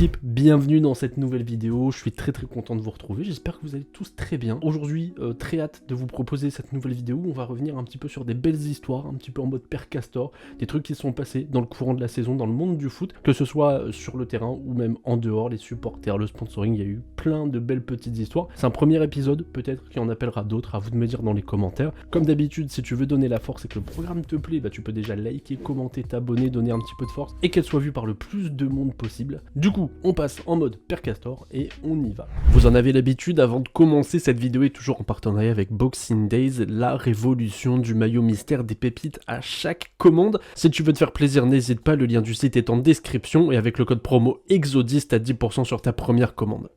l'équipe, bienvenue dans cette nouvelle vidéo, je suis très content de vous retrouver, j'espère que vous allez tous très bien. Aujourd'hui, très hâte de vous proposer cette nouvelle vidéo où on va revenir un petit peu sur des belles histoires, un petit peu en mode Père Castor, des trucs qui sont passés dans le courant de la saison, dans le monde du foot, que ce soit sur le terrain ou même en dehors, les supporters, le sponsoring, il y a eu plein de belles petites histoires. C'est un premier épisode, peut-être qu'il en appellera d'autres, à vous de me dire dans les commentaires. Comme d'habitude, si tu veux donner la force et que le programme te plaît, bah tu peux déjà liker, commenter, t'abonner, donner un petit peu de force et qu'elle soit vue par le plus de monde possible. Du coup, on passe en mode Père Castor et on y va. Vous en avez l'habitude, avant de commencer, cette vidéo est toujours en partenariat avec Boxing Days, la révolution du maillot mystère des pépites à chaque commande. Si tu veux te faire plaisir, n'hésite pas, le lien du site est en description et avec le code promo EXODIS, t'as 10% sur ta première commande.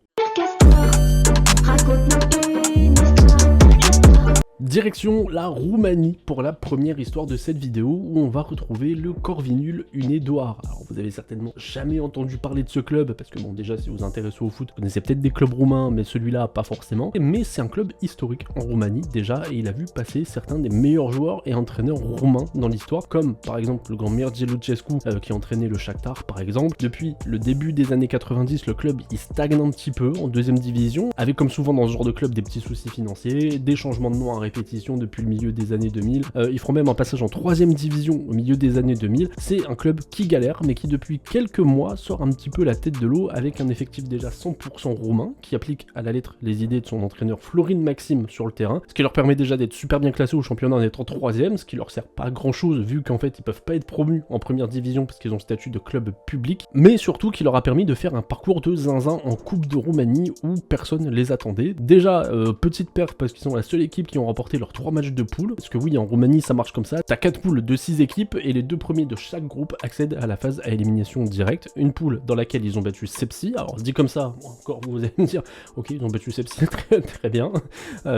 Direction la Roumanie pour la première histoire de cette vidéo où on va retrouver le Corvinul Hunedoara. Alors vous avez certainement jamais entendu parler de ce club parce que bon, déjà si vous vous intéressez au foot, vous connaissez peut-être des clubs roumains mais celui-là pas forcément. Mais c'est un club historique en Roumanie déjà et il a vu passer certains des meilleurs joueurs et entraîneurs roumains dans l'histoire, comme par exemple le grand Mircea Lucescu qui a entraîné le Shakhtar par exemple. Depuis le début des années 90, le club il stagne un petit peu en deuxième division avec comme souvent dans ce genre de club des petits soucis financiers, des changements de nom à répétition depuis le milieu des années 2000. Ils feront même un passage en 3ème division au milieu des années 2000. C'est un club qui galère, mais qui depuis quelques mois sort un petit peu la tête de l'eau avec un effectif déjà 100% roumain, qui applique à la lettre les idées de son entraîneur Florin Maxim sur le terrain, ce qui leur permet déjà d'être super bien classés au championnat en étant 3ème, ce qui leur sert pas à grand chose vu qu'en fait ils peuvent pas être promus en première division parce qu'ils ont le statut de club public, mais surtout qui leur a permis de faire un parcours de zinzin en Coupe de Roumanie où personne les attendait. Déjà, petite perf parce qu'ils sont la seule équipe qui ont remporté leurs 3 matchs de poule, parce que oui, en Roumanie ça marche comme ça, t'as 4 poules de 6 équipes et les 2 premiers de chaque groupe accèdent à la phase à élimination directe. Une poule dans laquelle ils ont battu Sepsi, alors dit comme ça, encore vous allez me dire, ok ils ont battu Sepsi, très bien,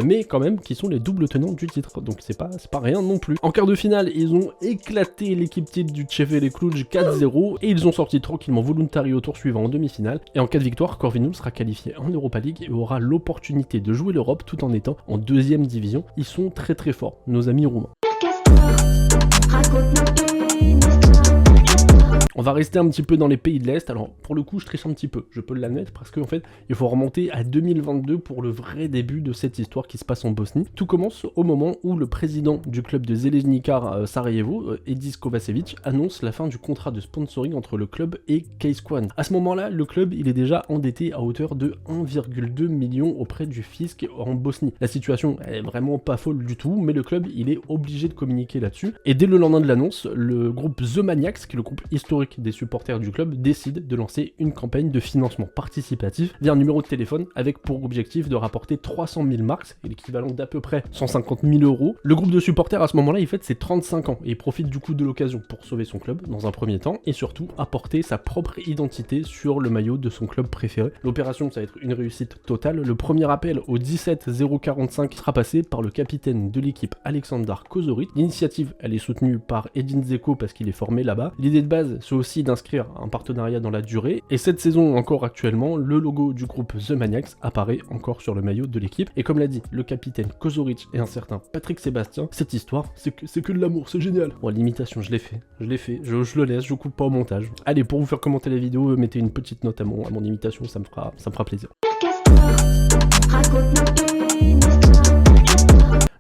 mais quand même qui sont les doubles tenants du titre, donc c'est pas rien non plus. En quart de finale, ils ont éclaté l'équipe type du Cefele Cluj 4-0 et ils ont sorti tranquillement Voluntari au tour suivant en demi-finale, et en cas de victoire, Corvinul sera qualifié en Europa League et aura l'opportunité de jouer l'Europe tout en étant en 2ème division. Ils sont très forts, nos amis roumains. On va rester un petit peu dans les pays de l'Est. Alors pour le coup je triche un petit peu, je peux l'admettre, parce qu'en fait il faut remonter à 2022 pour le vrai début de cette histoire qui se passe en Bosnie. Tout commence au moment où le président du club de Željezničar Sarajevo, Edis Kovačević, annonce la fin du contrat de sponsoring entre le club et K-Squad. À ce moment-là, le club il est déjà endetté à hauteur de 1,2 million auprès du fisc en Bosnie. La situation elle est vraiment pas folle du tout, mais le club il est obligé de communiquer là-dessus. Et dès le lendemain de l'annonce, le groupe The Maniacs, qui est le groupe historique des supporters du club, décide de lancer une campagne de financement participatif via un numéro de téléphone avec pour objectif de rapporter 300 000 marks, l'équivalent d'à peu près 150 000 euros. Le groupe de supporters à ce moment-là il fête ses 35 ans et il profite du coup de l'occasion pour sauver son club dans un premier temps et surtout apporter sa propre identité sur le maillot de son club préféré. L'opération ça va être une réussite totale. Le premier appel au 17 045 sera passé par le capitaine de l'équipe Aleksandar Kozorić. L'initiative elle est soutenue par Edin Dzeko parce qu'il est formé là-bas. L'idée de base c'est aussi d'inscrire un partenariat dans la durée, et cette saison encore actuellement, le logo du groupe The Maniacs apparaît encore sur le maillot de l'équipe, et comme l'a dit le capitaine Kozorić et un certain Patrick Sébastien, cette histoire, c'est que de l'amour, c'est génial. Bon, l'imitation, je l'ai fait, je le laisse, je coupe pas au montage. Allez, pour vous faire commenter la vidéo, mettez une petite note à mon imitation, ça me fera plaisir.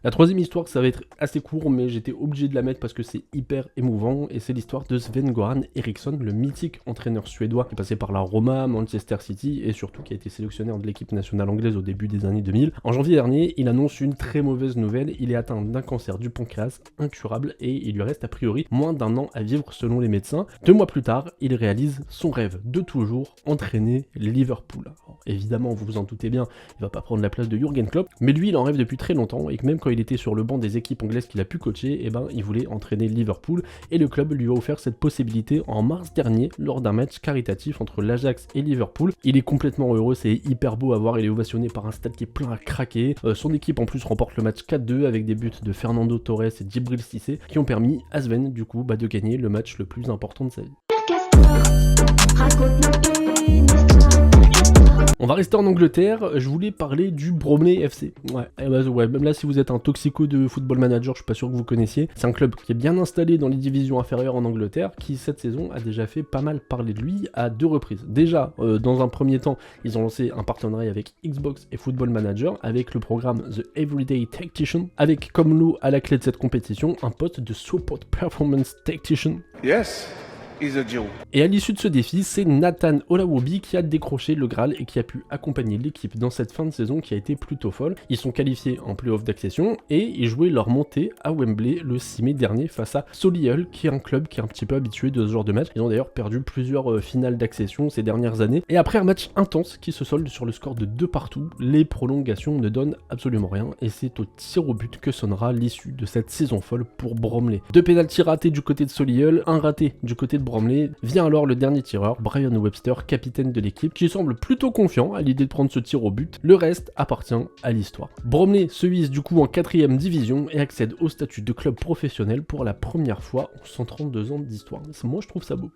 La troisième histoire, ça va être assez court, mais j'étais obligé de la mettre parce que c'est hyper émouvant, et c'est l'histoire de Sven-Göran Eriksson, le mythique entraîneur suédois qui est passé par la Roma, Manchester City, et surtout qui a été sélectionneur de l'équipe nationale anglaise au début des années 2000. En janvier dernier, il annonce une très mauvaise nouvelle, il est atteint d'un cancer du pancréas incurable, et il lui reste a priori moins d'1 an à vivre selon les médecins. 2 mois plus tard, il réalise son rêve de toujours, entraîner Liverpool. Alors, évidemment, vous vous en doutez bien, il va pas prendre la place de Jürgen Klopp, mais lui il en rêve depuis très longtemps, et que même quand il était sur le banc des équipes anglaises qu'il a pu coacher, et ben il voulait entraîner Liverpool, et le club lui a offert cette possibilité en mars dernier lors d'un match caritatif entre l'Ajax et Liverpool. Il est complètement heureux, c'est hyper beau à voir, il est ovationné par un stade qui est plein à craquer. Son équipe en plus remporte le match 4-2 avec des buts de Fernando Torres et Djibril Cissé qui ont permis à Sven du coup de gagner le match le plus important de sa vie. On va rester en Angleterre, je voulais parler du Bromley FC. Ouais, même là si vous êtes un toxico de Football Manager, je suis pas sûr que vous connaissiez. C'est un club qui est bien installé dans les divisions inférieures en Angleterre, qui cette saison a déjà fait pas mal parler de lui à 2 reprises. Déjà, dans un premier temps, ils ont lancé un partenariat avec Xbox et Football Manager, avec le programme The Everyday Tactician, avec comme lot à la clé de cette compétition, un poste de Support Performance Tactician. Yes. Et à l'issue de ce défi, c'est Nathan Olawobi qui a décroché le Graal et qui a pu accompagner l'équipe dans cette fin de saison qui a été plutôt folle. Ils sont qualifiés en play-off d'accession et ils jouaient leur montée à Wembley le 6 mai dernier face à Solihull, qui est un club qui est un petit peu habitué de ce genre de match. Ils ont d'ailleurs perdu plusieurs finales d'accession ces dernières années. Et après un match intense qui se solde sur le score de 2 partout, les prolongations ne donnent absolument rien et c'est au tir au but que sonnera l'issue de cette saison folle pour Bromley. 2 pénaltys ratés du côté de Solihull, un raté du côté de Bromley. Vient alors le dernier tireur, Brian Webster, capitaine de l'équipe, qui semble plutôt confiant à l'idée de prendre ce tir au but. Le reste appartient à l'histoire. Bromley se hisse du coup en 4ème division et accède au statut de club professionnel pour la première fois en 132 ans d'histoire. Moi je trouve ça beau,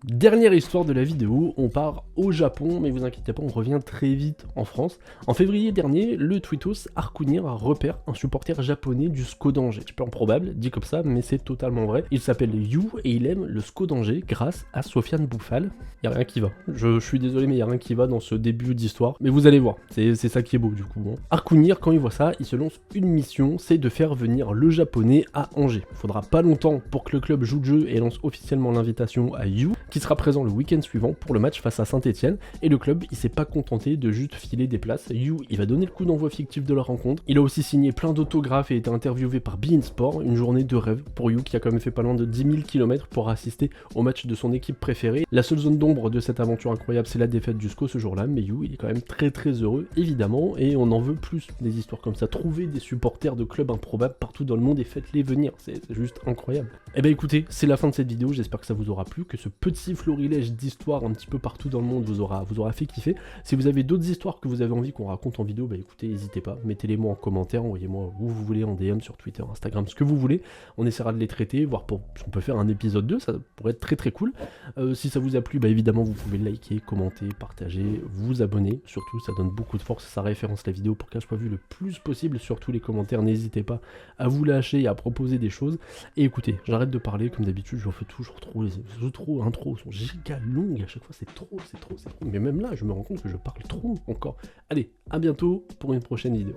Dernière histoire de la vidéo, on part au Japon, mais vous inquiétez pas, on revient très vite en France. En février dernier, le Twittos Arkunir repère un supporter japonais du SCO d'Angers. C'est peu improbable, dit comme ça, mais c'est totalement vrai. Il s'appelle Yu et il aime le SCO d'Angers grâce à Sofiane Bouffal. Y a rien qui va. Je suis désolé, mais y a rien qui va dans ce début d'histoire. Mais vous allez voir, c'est ça qui est beau du coup. Arkunir, quand il voit ça, il se lance une mission, c'est de faire venir le japonais à Angers. Il faudra pas longtemps pour que le club joue le jeu et lance officiellement l'invitation à Yu, qui sera présent le week-end suivant pour le match face à Saint-Etienne, et le club il s'est pas contenté de juste filer des places. Yu il va donner le coup d'envoi fictif de la rencontre, il a aussi signé plein d'autographes et été interviewé par beIN Sport, une journée de rêve pour Yu qui a quand même fait pas loin de 10 000 km pour assister au match de son équipe préférée. La seule zone d'ombre de cette aventure incroyable c'est la défaite du SCO ce jour-là, mais Yu il est quand même très heureux évidemment, et on en veut plus des histoires comme ça. Trouver des supporters de clubs improbables partout dans le monde et faites-les venir, c'est juste incroyable. Et ben écoutez, c'est la fin de cette vidéo, j'espère que ça vous aura plu, que ce petit florilège d'histoires un petit peu partout dans le monde vous aura fait kiffer. Si vous avez d'autres histoires que vous avez envie qu'on raconte en vidéo, bah écoutez, n'hésitez pas, mettez-les moi en commentaire, envoyez-moi où vous voulez en DM sur Twitter, Instagram, ce que vous voulez. On essaiera de les traiter, voir si on peut faire un épisode 2, ça pourrait être très cool. Si ça vous a plu, bah évidemment vous pouvez liker, commenter, partager, vous abonner, surtout ça donne beaucoup de force, ça référence la vidéo pour qu'elle soit vue le plus possible. Surtout les commentaires, n'hésitez pas à vous lâcher et à proposer des choses. Et écoutez, j'arrête de parler, comme d'habitude je refais toujours trop, les intros sont giga longues à chaque fois, c'est trop. Mais même là, je me rends compte que je parle trop encore. Allez, à bientôt pour une prochaine vidéo.